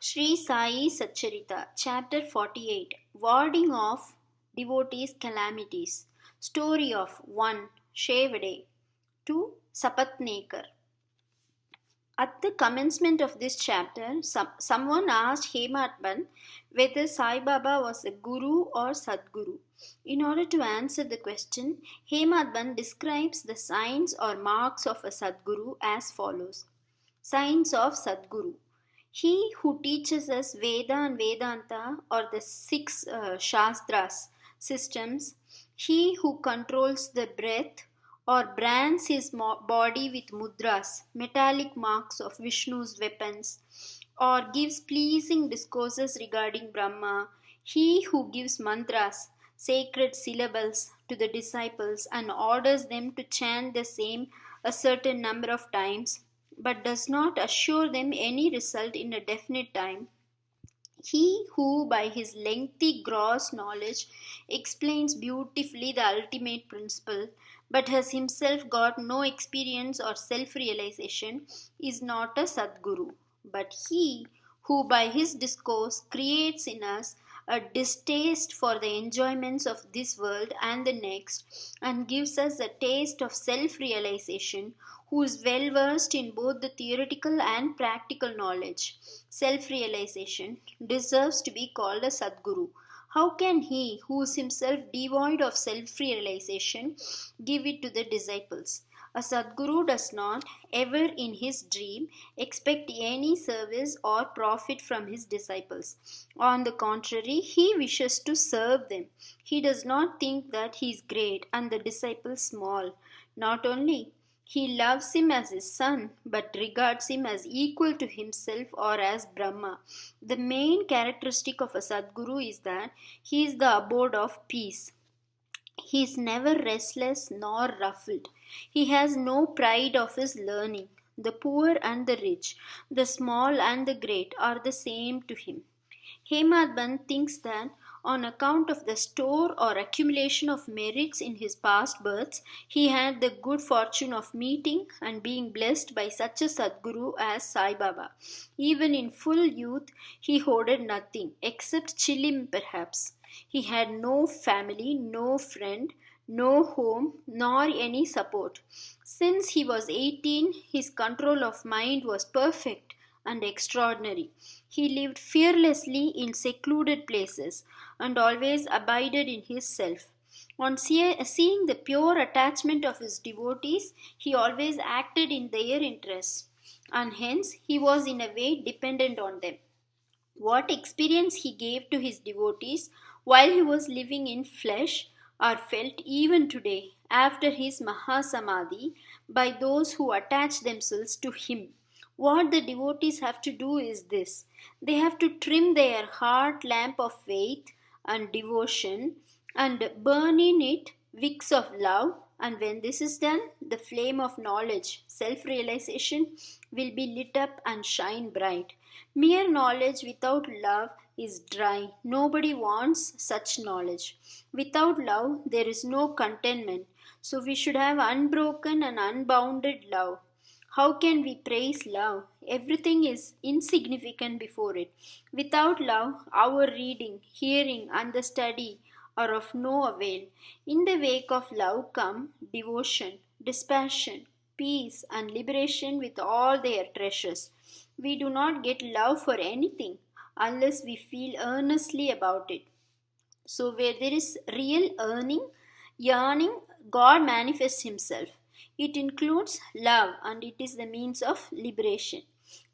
Sri Sai Satcharita, Chapter 48, Warding Off Devotees' Calamities. Story of 1. Shevade. 2. Sapatnekar. At the commencement of this chapter, someone asked Hematban whether Sai Baba was a guru or Sadguru. In order to answer the question, Hematban describes the signs or marks of a Sadguru as follows. Signs of Sadguru. He who teaches us Veda and Vedanta or the six Shastras systems, he who controls the breath or brands his body with mudras, metallic marks of Vishnu's weapons, or gives pleasing discourses regarding Brahma, he who gives mantras, sacred syllables to the disciples and orders them to chant the same a certain number of times, but does not assure them any result in a definite time. He who by his lengthy gross knowledge explains beautifully the ultimate principle, but has himself got no experience or self-realization, is not a Sadguru, but he who by his discourse creates in us a distaste for the enjoyments of this world and the next, and gives us a taste of self-realization, who is well versed in both the theoretical and practical knowledge. Self-realization deserves to be called a Sadguru. How can he, who is himself devoid of self-realization, give it to the disciples? A Sadguru does not, ever in his dream, expect any service or profit from his disciples. On the contrary, he wishes to serve them. He does not think that he is great and the disciples small. Not only he loves him as his son, but regards him as equal to himself or as Brahma. The main characteristic of a Sadguru is that he is the abode of peace. He is never restless nor ruffled. He has no pride of his learning. The poor and the rich, the small and the great are the same to him. Hemadban thinks that on account of the store or accumulation of merits in his past births, he had the good fortune of meeting and being blessed by such a Sadguru as Sai Baba. Even in full youth, he hoarded nothing except chilim perhaps. He had no family, no friend, no home, nor any support. Since he was 18, his control of mind was perfect and extraordinary. He lived fearlessly in secluded places and always abided in his self. On seeing the pure attachment of his devotees, he always acted in their interests, and hence he was in a way dependent on them. What experience he gave to his devotees while he was living in flesh are felt even today after his Mahasamadhi by those who attach themselves to him. What the devotees have to do is this: they have to trim their heart lamp of faith and devotion and burn in it wicks of love, and when this is done, the flame of knowledge, self-realization, will be lit up and shine bright. Mere knowledge without love is dry. Nobody wants such knowledge. Without love, there is no contentment. So we should have unbroken and unbounded love. How can we praise love? Everything is insignificant before it. Without love, our reading, hearing, and the study are of no avail. In the wake of love come devotion, dispassion, peace, and liberation with all their treasures. We do not get love for anything unless we feel earnestly about it. So, where there is real yearning, God manifests Himself. It includes love and it is the means of liberation.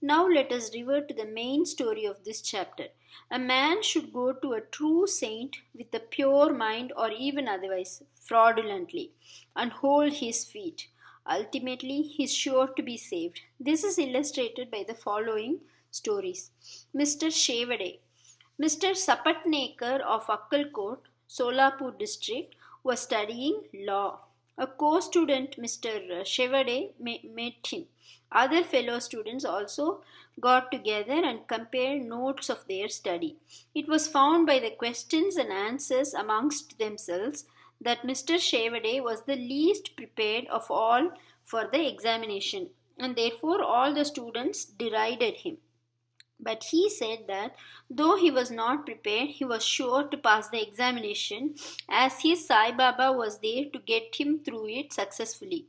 Now, let us revert to the main story of this chapter. A man should go to a true saint with a pure mind or even otherwise, fraudulently, and hold his feet. Ultimately, he is sure to be saved. This is illustrated by the following stories. Mr. Shevade. Mr. Sapatnekar of Akkalkot, Solapur district, was studying law. A co-student, Mr. Shevade, met him. Other fellow students also got together and compared notes of their study. It was found by the questions and answers amongst themselves that Mr. Shevade was the least prepared of all for the examination, and therefore all the students derided him. But he said that though he was not prepared, he was sure to pass the examination, as his Sai Baba was there to get him through it successfully.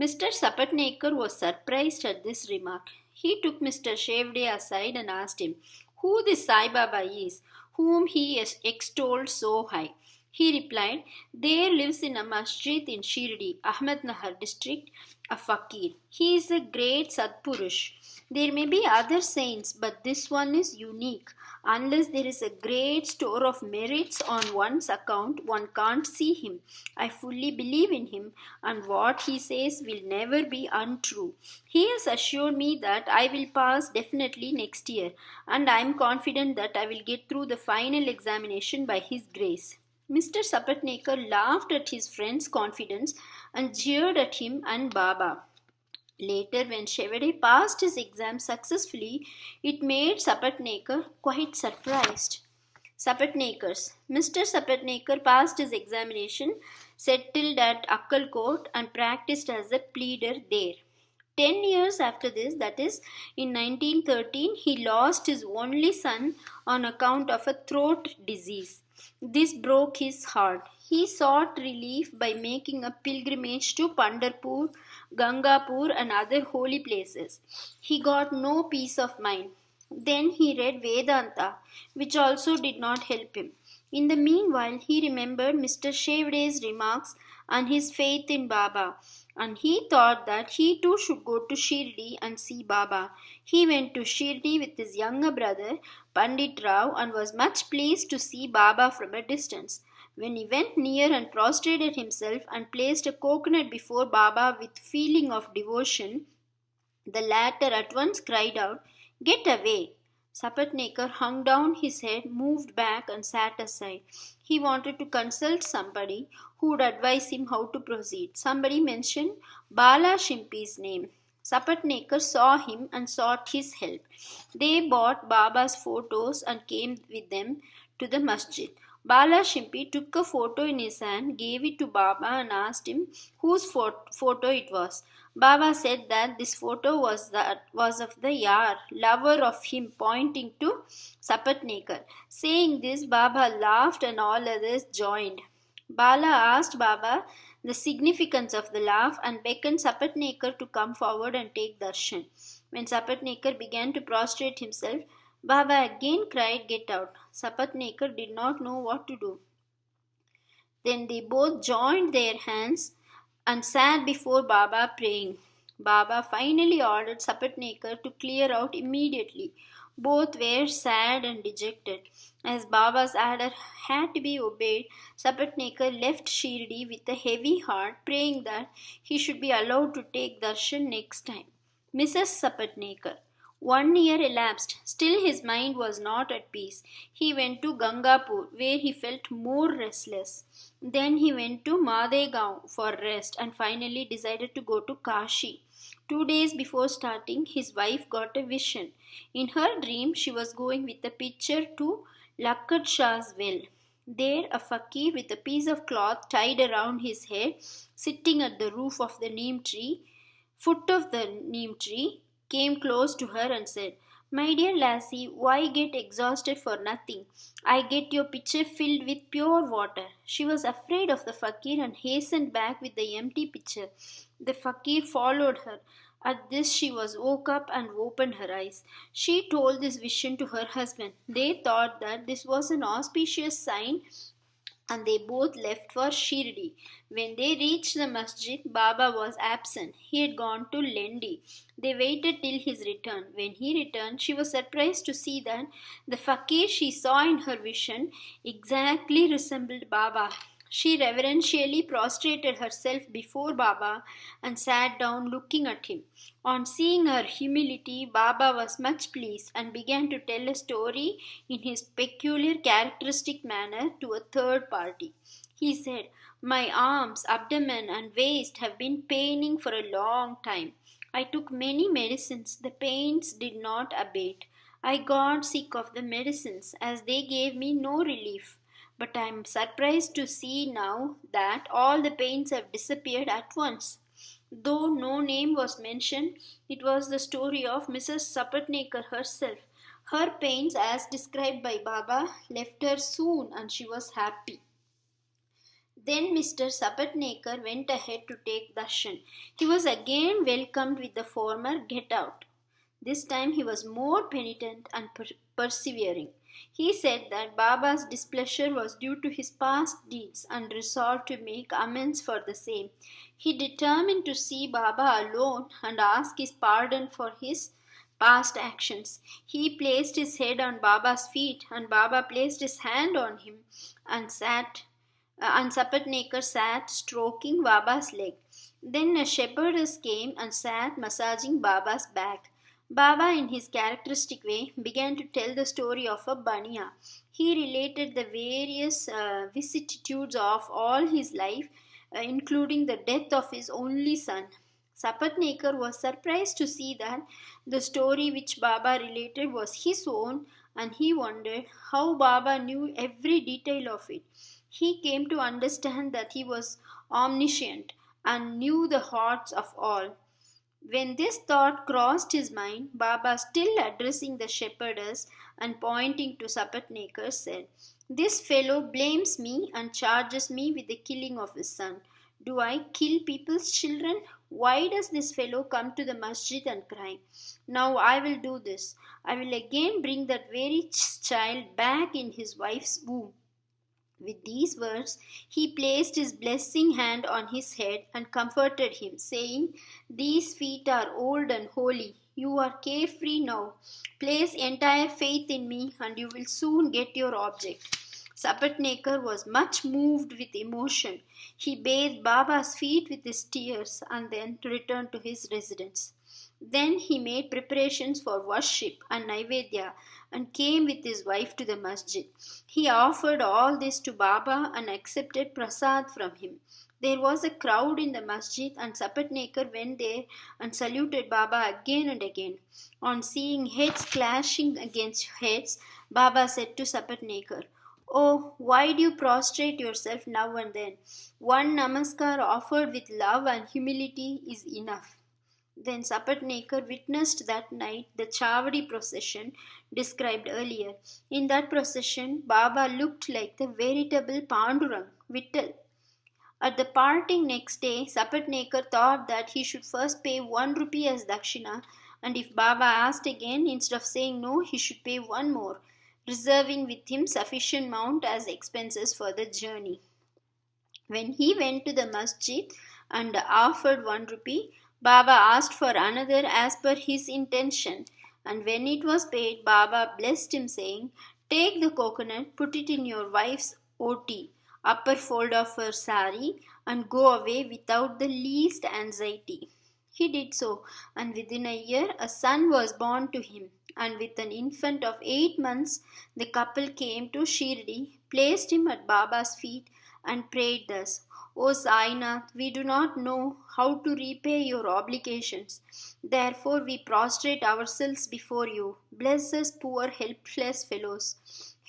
Mr. Sapatnekar was surprised at this remark. He took Mr. Shevde aside and asked him who this Sai Baba is, whom he extolled so high. He replied, there lives in a masjid in Shirdi, Ahmednagar district, a fakir. He is a great Sadpurush. There may be other saints, but this one is unique. Unless there is a great store of merits on one's account, one can't see him. I fully believe in him, and what he says will never be untrue. He has assured me that I will pass definitely next year, and I am confident that I will get through the final examination by his grace. Mr. Sapatnekar laughed at his friend's confidence and jeered at him and Baba. Later, when Shevade passed his exam successfully, it made Sapatnekar quite surprised. Sapatnekars. Mr. Sapatnekar passed his examination, settled at Akkalkot, and practiced as a pleader there. 10 years after this, that is, in 1913, he lost his only son on account of a throat disease. This broke his heart. He sought relief by making a pilgrimage to Pandharpur, Gangapur, and other holy places. He got no peace of mind. Then he read Vedanta, which also did not help him. In the meanwhile, he remembered Mr. Shevde's remarks and his faith in Baba, and he thought that he too should go to Shirdi and see Baba. He went to Shirdi with his younger brother, Pandit Rao, and was much pleased to see Baba from a distance. When he went near and prostrated himself and placed a coconut before Baba with feeling of devotion, the latter at once cried out, "Get away!" Sapatnekar hung down his head, moved back, and sat aside. He wanted to consult somebody who would advise him how to proceed. Somebody mentioned Bala Shimpi's name. Sapatnekar saw him and sought his help. They bought Baba's photos and came with them to the masjid. Bala Shimpi took a photo in his hand, gave it to Baba, and asked him whose photo it was. Baba said that this photo was of the Yar, lover of him, pointing to Sapatnekar. Saying this, Baba laughed and all others joined. Bala asked Baba the significance of the laugh and beckoned Sapatnekar to come forward and take darshan. When Sapatnekar began to prostrate himself, Baba again cried, "Get out." Sapatnekar did not know what to do. Then they both joined their hands and sat before Baba praying. Baba finally ordered Sapatnekar to clear out immediately. Both were sad and dejected. As Baba's order had to be obeyed, Sapatnekar left Shirdi with a heavy heart, praying that he should be allowed to take darshan next time. Mrs. Sapatnekar. 1 year elapsed. Still his mind was not at peace. He went to Gangapur, where he felt more restless. Then he went to Madegaon for rest and finally decided to go to Kashi. 2 days before starting, his wife got a vision. In her dream, she was going with a pitcher to Lakkad Shah's well. There, a fakir with a piece of cloth tied around his head, sitting at the roof of the foot of the neem tree, came close to her and said, "My dear lassie, why get exhausted for nothing? I get your pitcher filled with pure water." She was afraid of the fakir and hastened back with the empty pitcher. The fakir followed her. At this she woke up and opened her eyes. She told this vision to her husband. They thought that this was an auspicious sign and they both left for Shirdi. When they reached the masjid, Baba was absent. He had gone to Lendi. They waited till his return. When he returned, she was surprised to see that the fakir she saw in her vision exactly resembled Baba. She reverentially prostrated herself before Baba and sat down looking at him. On seeing her humility, Baba was much pleased and began to tell a story in his peculiar characteristic manner to a third party. He said, "My arms, abdomen, and waist have been paining for a long time. I took many medicines. The pains did not abate. I got sick of the medicines as they gave me no relief. But I am surprised to see now that all the pains have disappeared at once. Though no name was mentioned, it was the story of Mrs. Sapatnekar herself. Her pains, as described by Baba, left her soon and she was happy. Then Mr. Sapatnekar went ahead to take darshan. He was again welcomed with the former get out. This time he was more penitent and persevering. He said that Baba's displeasure was due to his past deeds and resolved to make amends for the same. He determined to see Baba alone and ask his pardon for his past actions. He placed his head on Baba's feet and Baba placed his hand on him and Sapatnekar sat stroking Baba's leg. Then a shepherdess came and sat massaging Baba's back. Baba, in his characteristic way, began to tell the story of a baniya. He related the various vicissitudes of all his life, including the death of his only son. Sapatnekar was surprised to see that the story which Baba related was his own, and he wondered how Baba knew every detail of it. He came to understand that he was omniscient and knew the hearts of all. When this thought crossed his mind, Baba, still addressing the shepherdess and pointing to Sapatnekar, said, "This fellow blames me and charges me with the killing of his son. Do I kill people's children? Why does this fellow come to the masjid and cry? Now I will do this. I will again bring that very child back in his wife's womb." With these words, he placed his blessing hand on his head and comforted him, saying, "These feet are old and holy. You are carefree now. Place entire faith in me and you will soon get your object." Sapatnekar was much moved with emotion. He bathed Baba's feet with his tears and then returned to his residence. Then he made preparations for worship and Naivedya and came with his wife to the masjid. He offered all this to Baba and accepted prasad from him. There was a crowd in the masjid and Sapatnekar went there and saluted Baba again and again. On seeing heads clashing against heads, Baba said to Sapatnekar, "Oh, why do you prostrate yourself now and then? One namaskar offered with love and humility is enough." Then Sapatnekar witnessed that night the Chavadi procession described earlier. In that procession, Baba looked like the veritable Pandurang, Vittal. At the parting next day, Sapatnekar thought that he should first pay 1 rupee as dakshina, and if Baba asked again, instead of saying no, he should pay one more, reserving with him sufficient amount as expenses for the journey. When he went to the masjid and offered 1 rupee, Baba asked for another as per his intention, and when it was paid, Baba blessed him, saying, "Take the coconut, put it in your wife's oti, upper fold of her sari, and go away without the least anxiety." He did so, and within a year a son was born to him, and with an infant of 8 months, the couple came to Shirdi, placed him at Baba's feet, and prayed thus, "O Sainath, we do not know how to repay your obligations. Therefore we prostrate ourselves before you. Bless us poor helpless fellows.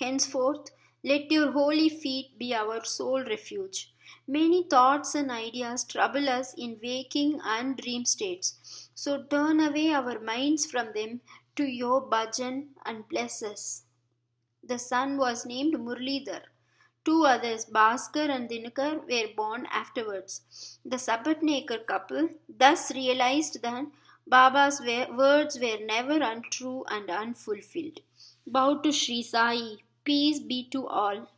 Henceforth, let your holy feet be our sole refuge." Many thoughts and ideas trouble us in waking and dream states. So turn away our minds from them to your bhajan and bless us. The son was named Murlidhar. Two others, Bhaskar and Dinakar, were born afterwards. The Sapatnekar couple thus realized that Baba's words were never untrue and unfulfilled. Bow to Sri Sai. Peace be to all.